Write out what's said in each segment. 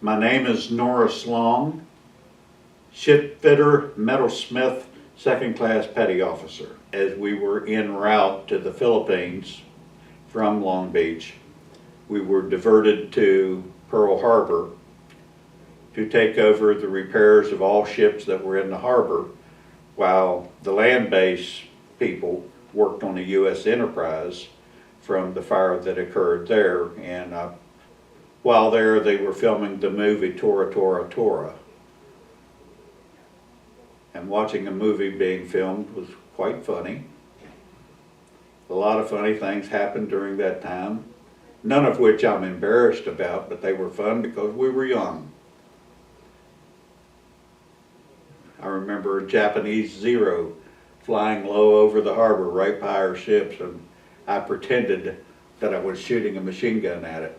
My name is Norris Long, shipfitter, metalsmith, second class petty officer. As we were en route to the Philippines from Long Beach, we were diverted to Pearl Harbor to take over the repairs of all ships that were in the harbor, while the land base people worked on the U.S. Enterprise from the fire that occurred there. And while there, they were filming the movie Tora Tora Tora. And watching a movie being filmed was quite funny. A lot of funny things happened during that time, none of which I'm embarrassed about, but they were fun because we were young. I remember a Japanese Zero flying low over the harbor right by our ships, and I pretended that I was shooting a machine gun at it.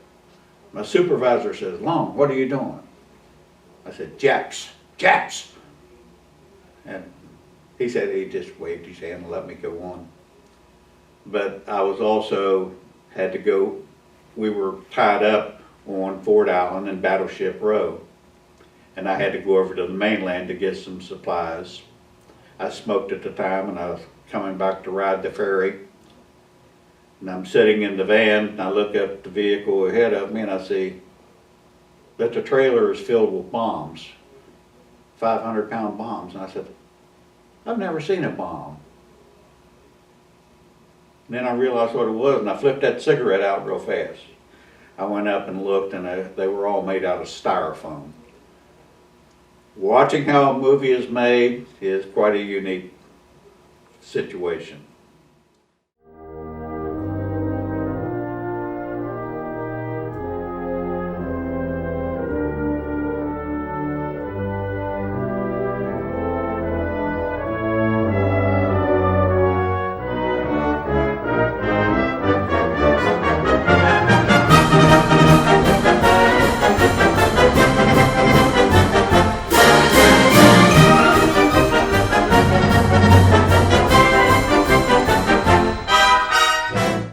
My supervisor says, "Long, what are you doing?" I said, "Japs, Japs." And he said he just waved his hand and let me go on. But I was also had to go, we were tied up on Fort Allen and Battleship Row, and I had to go over to the mainland to get some supplies. I smoked at the time, and I was coming back to ride the ferry. And I'm sitting in the van, and I look up the vehicle ahead of me, and I see that the trailer is filled with bombs, 500-pound bombs. And I said, "I've never seen a bomb." And then I realized what it was, and I flipped that cigarette out real fast. I went up and looked, and they were all made out of styrofoam. Watching how a movie is made is quite a unique situation.